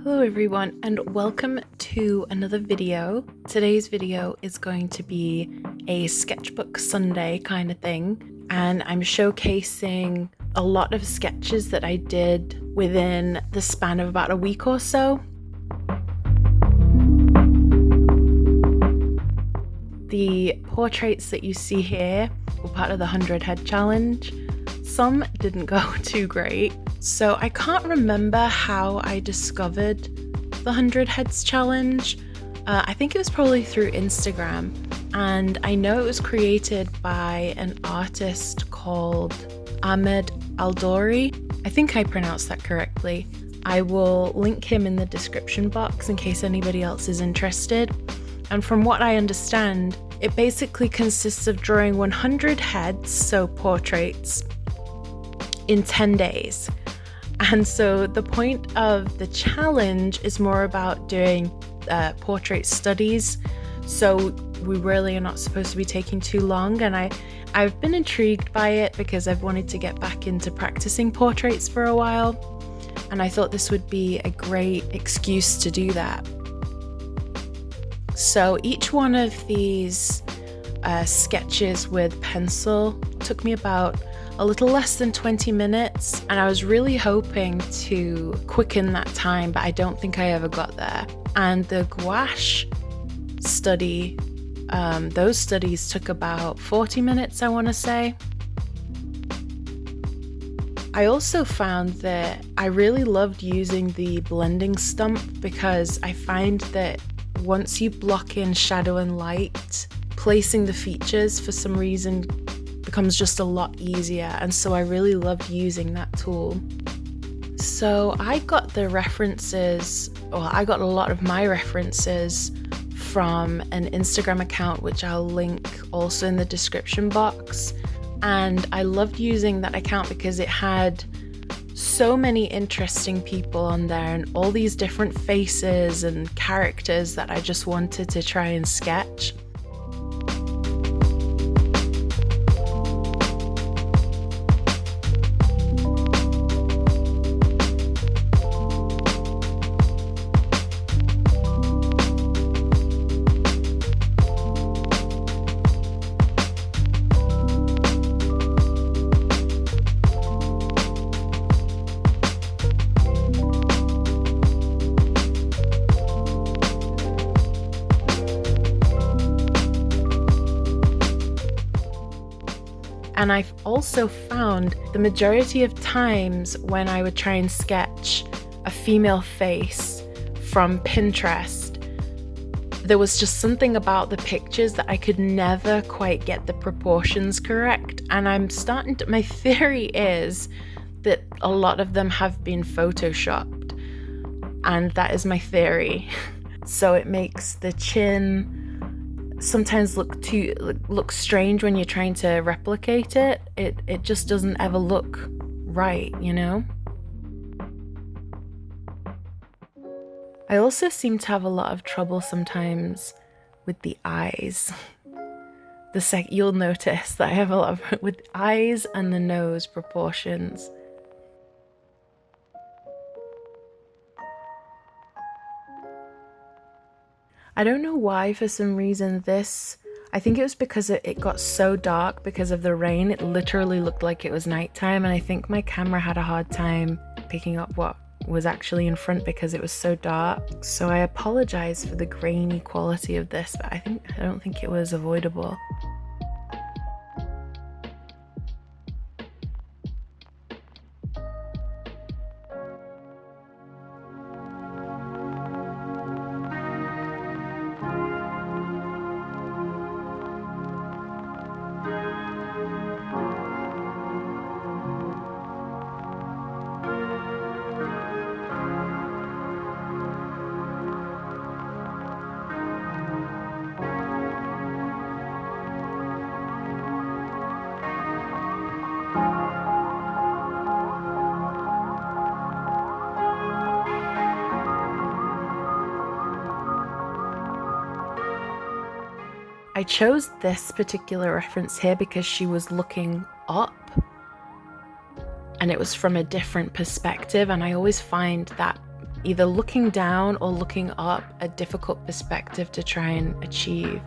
Hello everyone and welcome to another video. Today's video is going to be a sketchbook Sunday kind of thing, and I'm showcasing a lot of sketches that I did within the span of about a week or so. The portraits that you see here were part of the 100 head challenge. Some didn't go too great, so I can't remember how I discovered the 100 heads challenge. I think it was probably through Instagram, and I know it was created by an artist called Ahmed Aldoori. I think I pronounced that correctly. I will link him in the description box in case anybody else is interested. And from what I understand, it basically consists of drawing 100 heads, so portraits, in 10 days. And so the point of the challenge is more about doing portrait studies. So we really are not supposed to be taking too long. And I've been intrigued by it because I've wanted to get back into practicing portraits for a while. And I thought this would be a great excuse to do that. So each one of these sketches with pencil took me about a little less than 20 minutes, and I was really hoping to quicken that time, but I don't think I ever got there. And the gouache study, those studies took about 40 minutes, I want to say. I also found that I really loved using the blending stump because I find that once you block in shadow and light, placing the features for some reason becomes just a lot easier, and so I really loved using that tool. So I got the references, or I got a lot of my references from an Instagram account, which I'll link also in the description box. And I loved using that account because it had so many interesting people on there and all these different faces and characters that I just wanted to try and sketch. And I've also found the majority of times when I would try and sketch a female face from Pinterest, there was just something about the pictures that I could never quite get the proportions correct. And my theory is that a lot of them have been photoshopped, and that is my theory. So it makes the chin sometimes look strange when you're trying to replicate it. It just doesn't ever look right, you know? I also seem to have a lot of trouble sometimes with the eyes. You'll notice that I have a lot of with eyes and the nose proportions. I don't know why, for some reason I think it was because it got so dark because of the rain. It literally looked like it was nighttime, and I think my camera had a hard time picking up what was actually in front because it was so dark. So I apologize for the grainy quality of this, but I don't think it was avoidable. I chose this particular reference here because she was looking up and it was from a different perspective, and I always find that either looking down or looking up, a difficult perspective to try and achieve.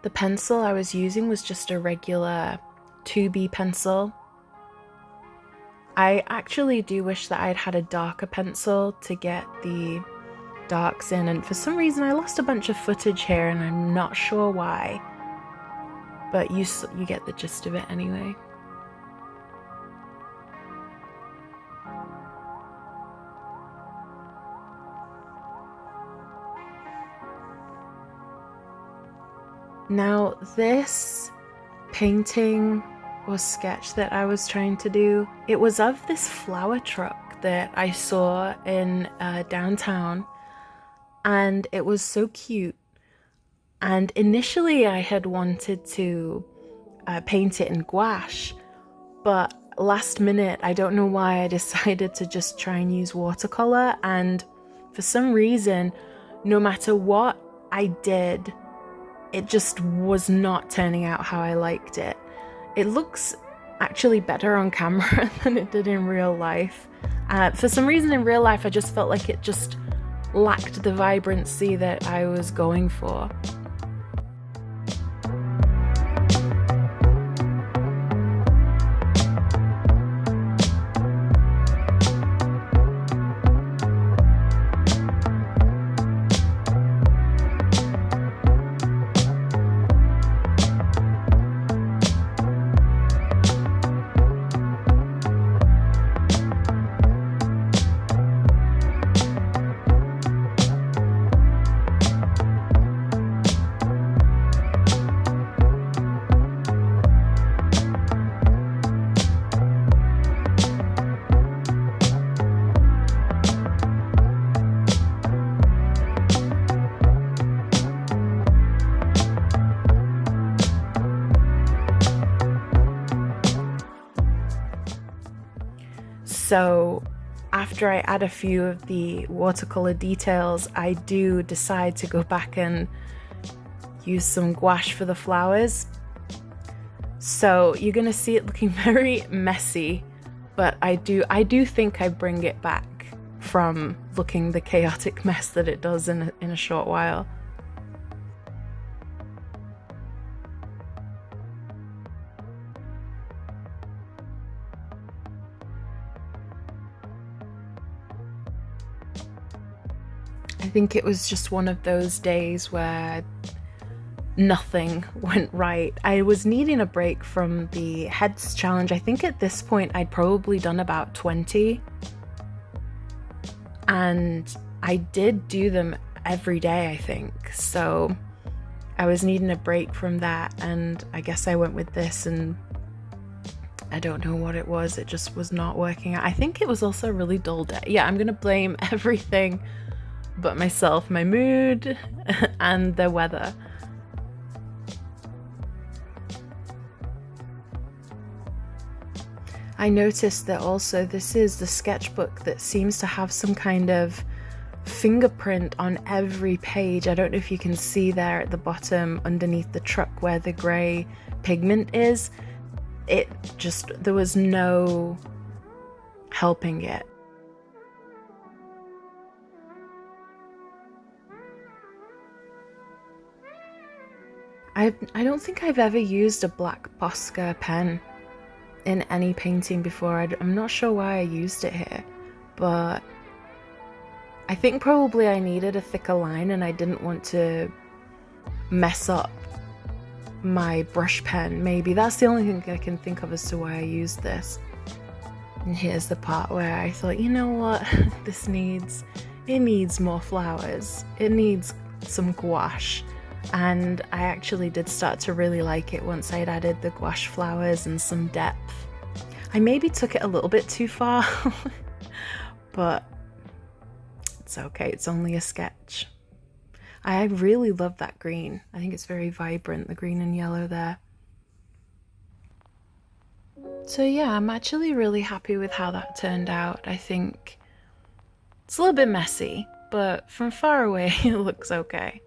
The pencil I was using was just a regular 2B pencil. I actually do wish that I'd had a darker pencil to get the darks in, and for some reason I lost a bunch of footage here and I'm not sure why, but you get the gist of it anyway. Now this painting or sketch that I was trying to do, it was of this flower truck that I saw in downtown, and it was so cute. And initially I had wanted to paint it in gouache, but last minute, I don't know why, I decided to just try and use watercolor, and for some reason, no matter what I did, it just was not turning out how I liked it. It looks actually better on camera than it did in real life. For some reason in real life, I just felt like it just lacked the vibrancy that I was going for. So after I add a few of the watercolor details, I do decide to go back and use some gouache for the flowers. So you're gonna see it looking very messy, but I do think I bring it back from looking the chaotic mess that it does in a short while. I think it was just one of those days where nothing went right. I was needing a break from the heads challenge. I think at this point I'd probably done about 20. And I did do them every day, I think. So I was needing a break from that, and I guess I went with this, and I don't know what it was. It just was not working out. I think it was also a really dull day. Yeah, I'm gonna blame everything but myself, my mood, and the weather. I noticed that also this is the sketchbook that seems to have some kind of fingerprint on every page. I don't know if you can see there at the bottom underneath the truck where the grey pigment is. There was no helping it. I don't think I've ever used a black Posca pen in any painting before. I'm not sure why I used it here, but I think probably I needed a thicker line and I didn't want to mess up my brush pen. Maybe that's the only thing I can think of as to why I used this. And here's the part where I thought, you know what, it needs more flowers. It needs some gouache. And I actually did start to really like it once I'd added the gouache flowers and some depth. I maybe took it a little bit too far, but it's okay, it's only a sketch. I really love that green. I think it's very vibrant, the green and yellow there. So yeah, I'm actually really happy with how that turned out. I think it's a little bit messy, but from far away it looks okay.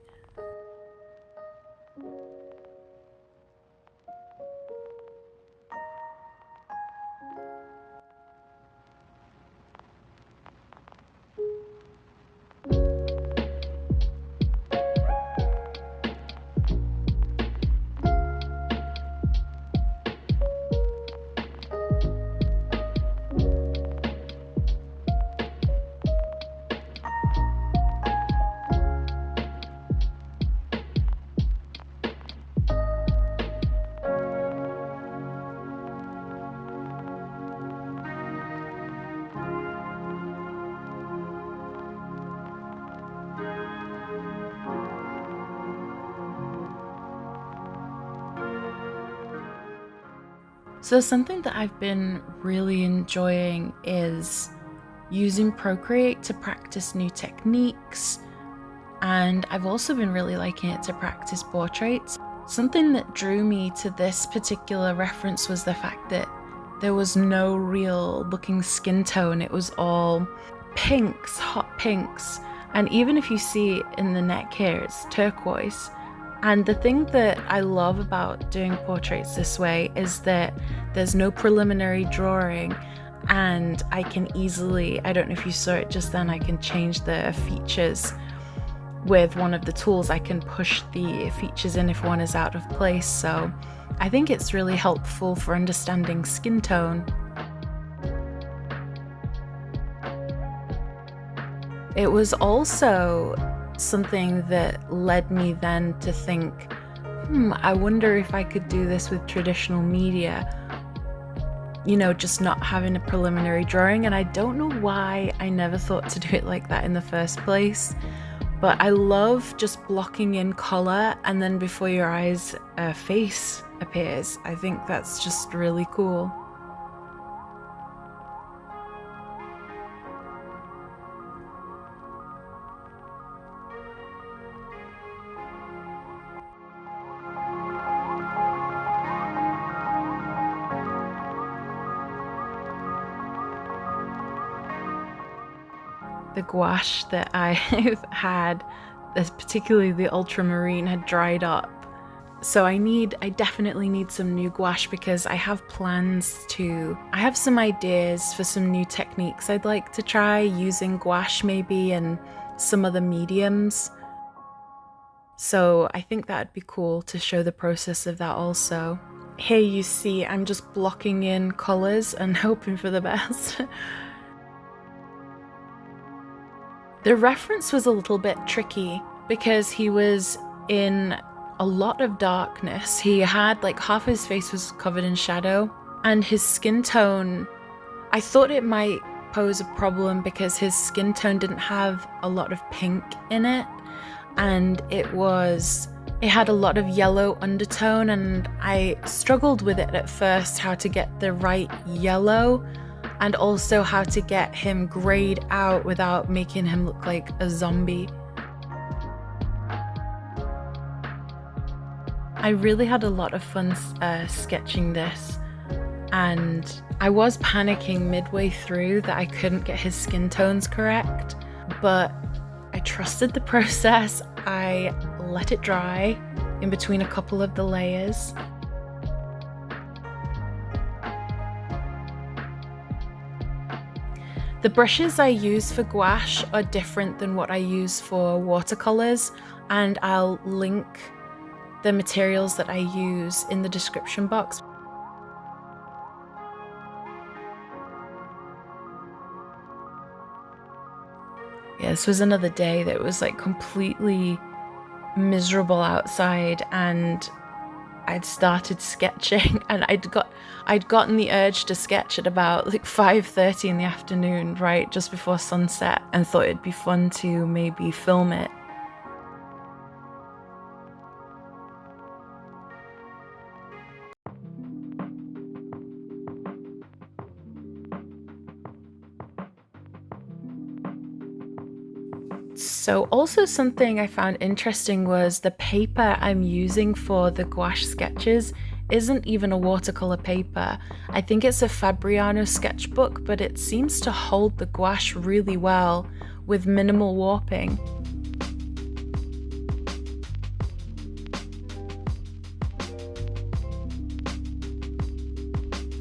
So something that I've been really enjoying is using Procreate to practice new techniques, and I've also been really liking it to practice portraits. Something that drew me to this particular reference was the fact that there was no real looking skin tone. It was all pinks, hot pinks, and even if you see in the neck here, it's turquoise. And the thing that I love about doing portraits this way is that there's no preliminary drawing, and I can easily, I don't know if you saw it just then, I can change the features with one of the tools. I can push the features in if one is out of place. So I think it's really helpful for understanding skin tone. It was also something that led me then to think, I wonder if I could do this with traditional media, you know, just not having a preliminary drawing. And I don't know why I never thought to do it like that in the first place, but I love just blocking in color and then before your eyes a face appears. I think that's just really cool. The gouache that I've had, particularly the ultramarine, had dried up. So I definitely need some new gouache because I have some ideas for some new techniques I'd like to try using gouache maybe and some other mediums. So I think that'd be cool to show the process of that also. Here you see I'm just blocking in colors and hoping for the best. The reference was a little bit tricky because he was in a lot of darkness. He had like half his face was covered in shadow, and his skin tone, I thought it might pose a problem because his skin tone didn't have a lot of pink in it, and it had a lot of yellow undertone, and I struggled with it at first, how to get the right yellow and also how to get him grayed out without making him look like a zombie. I really had a lot of fun sketching this, and I was panicking midway through that I couldn't get his skin tones correct, but I trusted the process. I let it dry in between a couple of the layers. The brushes I use for gouache are different than what I use for watercolors, and I'll link the materials that I use in the description box. Yeah, this was another day that was like completely miserable outside, and I'd started sketching, and I'd gotten the urge to sketch at about like 5:30 in the afternoon, right just before sunset, and thought it'd be fun to maybe film it. So also something I found interesting was the paper I'm using for the gouache sketches isn't even a watercolor paper. I think it's a Fabriano sketchbook, but it seems to hold the gouache really well with minimal warping.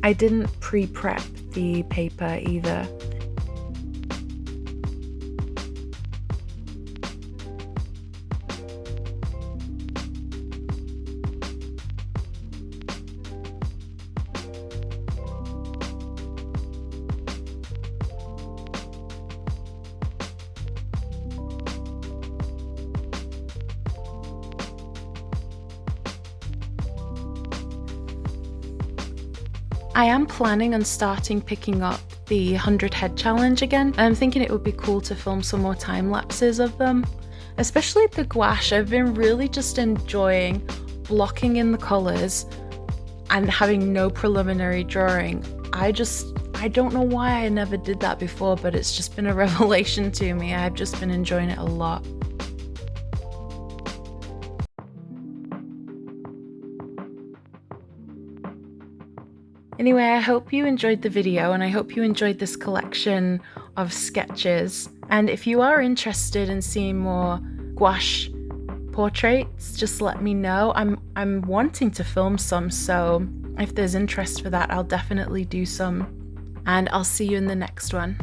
I didn't pre-prep the paper either. I am planning on starting picking up the 100 head challenge again. I'm thinking it would be cool to film some more time lapses of them, especially the gouache. I've been really just enjoying blocking in the colors and having no preliminary drawing. I don't know why I never did that before, but it's just been a revelation to me. I've just been enjoying it a lot. Anyway, I hope you enjoyed the video and I hope you enjoyed this collection of sketches. And if you are interested in seeing more gouache portraits, just let me know. I'm wanting to film some, so if there's interest for that, I'll definitely do some. And I'll see you in the next one.